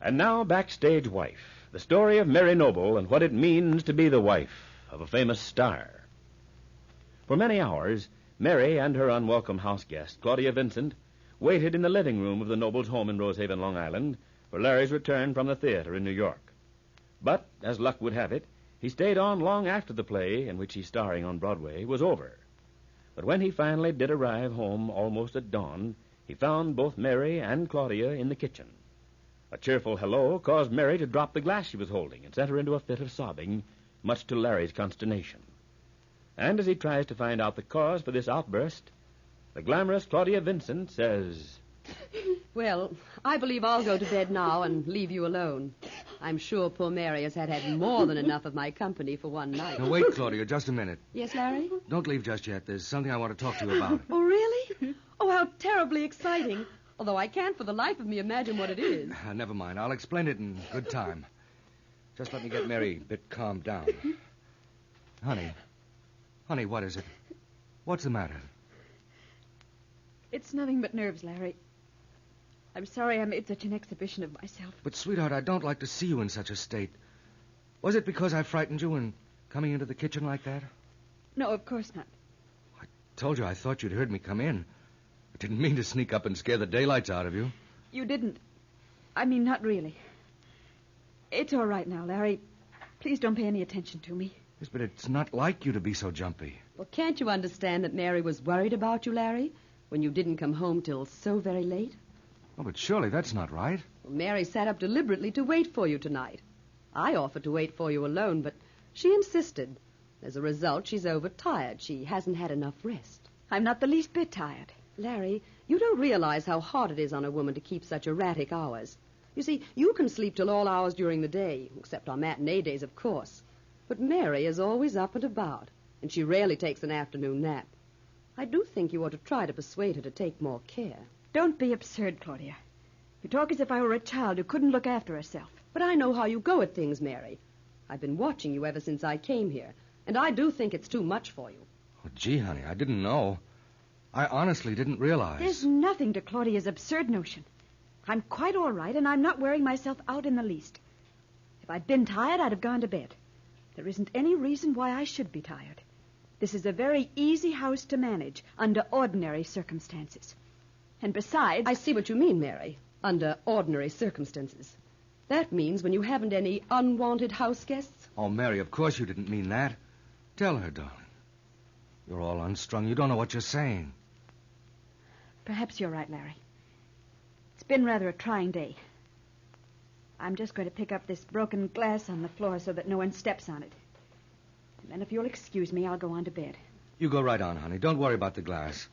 And now, Backstage Wife, the story of Mary Noble and what it means to be the wife of a famous star. For many hours, Mary and her unwelcome house guest, Claudia Vincent, waited in the living room of the Nobles' home in Rosehaven, Long Island, for Larry's return from the theater in New York. But, as luck would have it, he stayed on long after the play, in which he's starring on Broadway, was over. But when he finally did arrive home almost at dawn, he found both Mary and Claudia in the kitchen. A cheerful hello caused Mary to drop the glass she was holding and sent her into a fit of sobbing, much to Larry's consternation. And as he tries to find out the cause for this outburst, the glamorous Claudia Vincent says, Well, I believe I'll go to bed now and leave you alone. I'm sure poor Mary has had more than enough of my company for one night. Now, wait, Claudia, just a minute. Yes, Larry? Don't leave just yet. There's something I want to talk to you about. Oh, really? Oh, how terribly exciting. Although I can't for the life of me imagine what it is. Never mind. I'll explain it in good time. Just let me get Mary a bit calmed down. Honey, what is it? What's the matter? It's nothing but nerves, Larry. I'm sorry I made such an exhibition of myself. But, sweetheart, I don't like to see you in such a state. Was it because I frightened you in coming into the kitchen like that? No, of course not. I told you I thought you'd heard me come in. I didn't mean to sneak up and scare the daylights out of you. You didn't. I mean, not really. It's all right now, Larry. Please don't pay any attention to me. Yes, but it's not like you to be so jumpy. Well, can't you understand that Mary was worried about you, Larry, when you didn't come home till so very late? Oh, but surely that's not right. Well, Mary sat up deliberately to wait for you tonight. I offered to wait for you alone, but she insisted. As a result, she's overtired. She hasn't had enough rest. I'm not the least bit tired. Larry, you don't realize how hard it is on a woman to keep such erratic hours. You see, you can sleep till all hours during the day, except on matinee days, of course. But Mary is always up and about, and she rarely takes an afternoon nap. I do think you ought to try to persuade her to take more care. Don't be absurd, Claudia. You talk as if I were a child who couldn't look after herself. But I know how you go at things, Mary. I've been watching you ever since I came here, and I do think it's too much for you. Oh, gee, honey, I didn't know. I honestly didn't realize. There's nothing to Claudia's absurd notion. I'm quite all right, and I'm not wearing myself out in the least. If I'd been tired, I'd have gone to bed. There isn't any reason why I should be tired. This is a very easy house to manage under ordinary circumstances. And besides... I see what you mean, Mary, under ordinary circumstances. That means when you haven't any unwanted house guests. Oh, Mary, of course you didn't mean that. Tell her, darling. You're all unstrung. You don't know what you're saying. Perhaps you're right, Larry. It's been rather a trying day. I'm just going to pick up this broken glass on the floor so that no one steps on it. And then if you'll excuse me, I'll go on to bed. You go right on, honey. Don't worry about the glass.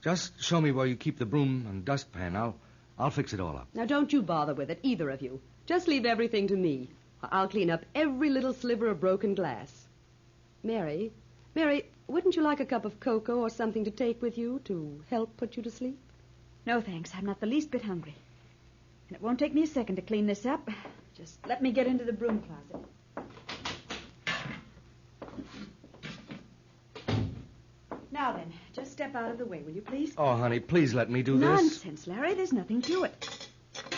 Just show me where you keep the broom and dustpan. I'll fix it all up. Now, don't you bother with it, either of you. Just leave everything to me. I'll clean up every little sliver of broken glass. Mary, wouldn't you like a cup of cocoa or something to take with you to help put you to sleep? No, thanks. I'm not the least bit hungry. And it won't take me a second to clean this up. Just let me get into the broom closet. Now then, just step out of the way, will you, please? Oh, honey, please let me do this. Nonsense, Larry. There's nothing to it.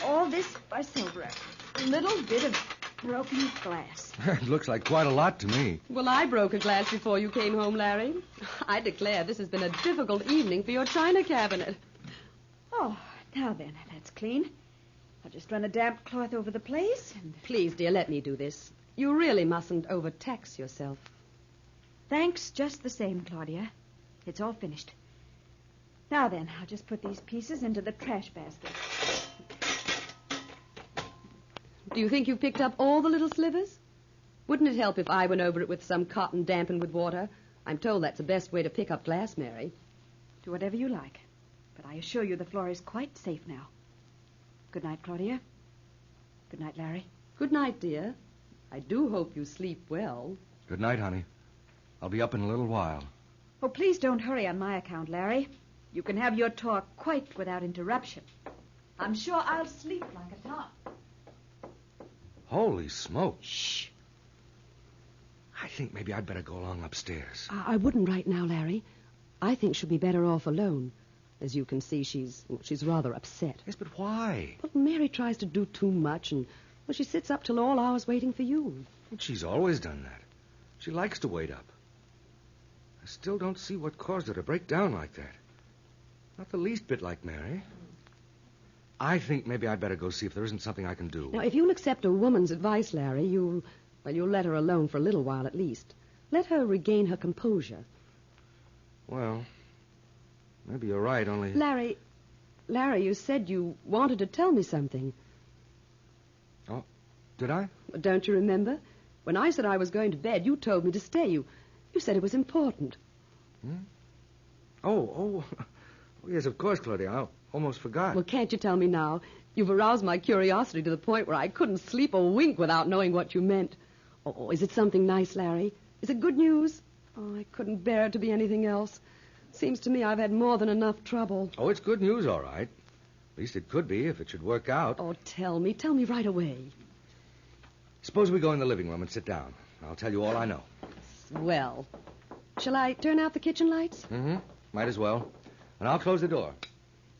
All this by silver. A little bit of broken glass. It looks like quite a lot to me. Well, I broke a glass before you came home, Larry. I declare this has been a difficult evening for your china cabinet. Oh, now then, that's clean. I'll just run a damp cloth over the place and... Please, dear, let me do this. You really mustn't overtax yourself. Thanks just the same, Claudia. It's all finished. Now then, I'll just put these pieces into the trash basket. Do you think you've picked up all the little slivers? Wouldn't it help if I went over it with some cotton dampened with water? I'm told that's the best way to pick up glass, Mary. Do whatever you like. But I assure you the floor is quite safe now. Good night, Claudia. Good night, Larry. Good night, dear. I do hope you sleep well. Good night, honey. I'll be up in a little while. Oh, please don't hurry on my account, Larry. You can have your talk quite without interruption. I'm sure I'll sleep like a top. Holy smoke. Shh. I think maybe I'd better go along upstairs. I wouldn't right now, Larry. I think she'll be better off alone. As you can see, she's rather upset. Yes, but why? Well, Mary tries to do too much, and she sits up till all hours waiting for you. Well, she's always done that. She likes to wait up. I still don't see what caused her to break down like that. Not the least bit like Mary. I think maybe I'd better go see if there isn't something I can do. Now, if you'll accept a woman's advice, Larry, you'll let her alone for a little while at least. Let her regain her composure. Well, maybe you're right, only... Larry, you said you wanted to tell me something. Oh, did I? Don't you remember? When I said I was going to bed, you told me to stay. You said it was important. Hmm? Oh, yes, of course, Claudia. I almost forgot. Well, can't you tell me now? You've aroused my curiosity to the point where I couldn't sleep a wink without knowing what you meant. Oh, is it something nice, Larry? Is it good news? Oh, I couldn't bear it to be anything else. Seems to me I've had more than enough trouble. Oh, it's good news, all right. At least it could be if it should work out. Oh, tell me right away. Suppose we go in the living room and sit down. I'll tell you all I know. Well, shall I turn out the kitchen lights? Mm-hmm. Might as well. And I'll close the door.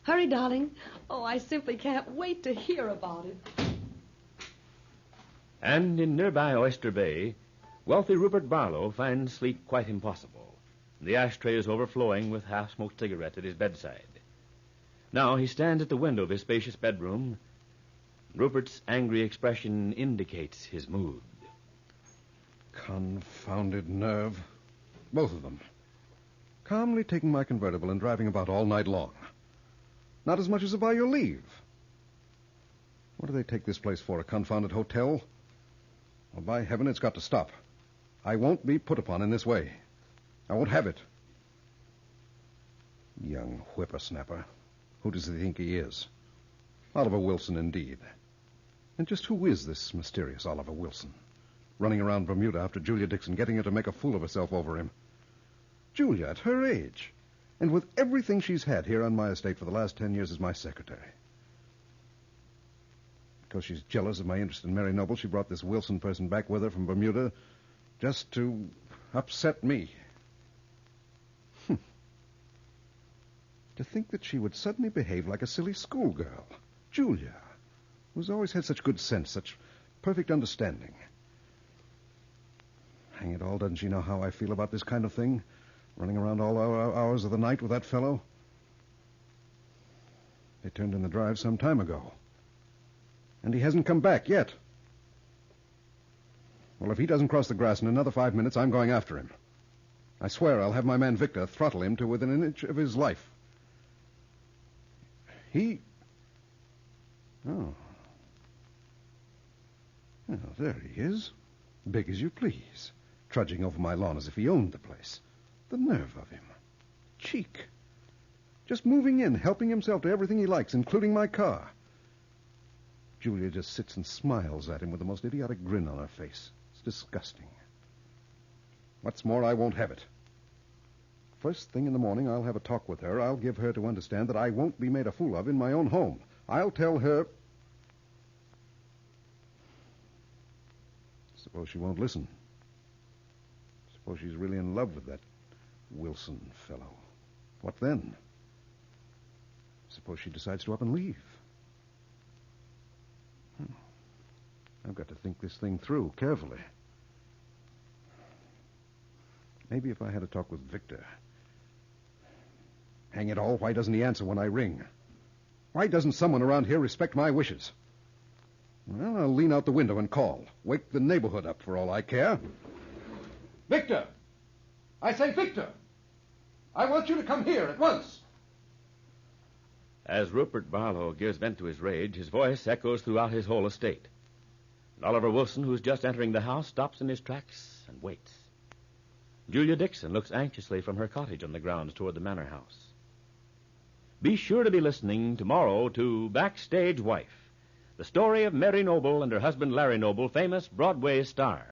Hurry, darling. Oh, I simply can't wait to hear about it. And in nearby Oyster Bay, wealthy Rupert Barlow finds sleep quite impossible. The ashtray is overflowing with half-smoked cigarettes at his bedside. Now he stands at the window of his spacious bedroom. Rupert's angry expression indicates his mood. Confounded nerve. Both of them. Calmly taking my convertible and driving about all night long. Not as much as to buy your leave. What do they take this place for, a confounded hotel? Well, by heaven, it's got to stop. I won't be put upon in this way. I won't have it. Young whippersnapper. Who does he think he is? Oliver Wilson, indeed. And just who is this mysterious Oliver Wilson? Running around Bermuda after Julia Dixon, getting her to make a fool of herself over him. Julia, at her age, and with everything she's had here on my estate for the last 10 years as my secretary. Because she's jealous of my interest in Mary Noble, she brought this Wilson person back with her from Bermuda just to upset me. To think that she would suddenly behave like a silly schoolgirl. Julia, who's always had such good sense, such perfect understanding. Hang it all, doesn't she know how I feel about this kind of thing? Running around all hours of the night with that fellow? They turned in the drive some time ago. And he hasn't come back yet. Well, if he doesn't cross the grass in another 5 minutes, I'm going after him. I swear I'll have my man Victor throttle him to within an inch of his life. Oh. Well, there he is. Big as you please. Trudging over my lawn as if he owned the place. The nerve of him. Cheek. Just moving in, helping himself to everything he likes, including my car. Julia just sits and smiles at him with the most idiotic grin on her face. It's disgusting. What's more, I won't have it. First thing in the morning, I'll have a talk with her. I'll give her to understand that I won't be made a fool of in my own home. I'll tell her... Suppose she won't listen. Suppose she's really in love with that Wilson fellow. What then? Suppose she decides to up and leave. I've got to think this thing through carefully. Maybe if I had a talk with Victor. Hang it all, why doesn't he answer when I ring? Why doesn't someone around here respect my wishes? Well, I'll lean out the window and call. Wake the neighborhood up for all I care. Victor! I say, Victor! I want you to come here at once. As Rupert Barlow gives vent to his rage, his voice echoes throughout his whole estate. And Oliver Wilson, who's just entering the house, stops in his tracks and waits. Julia Dixon looks anxiously from her cottage on the grounds toward the manor house. Be sure to be listening tomorrow to Backstage Wife, the story of Mary Noble and her husband Larry Noble, famous Broadway star.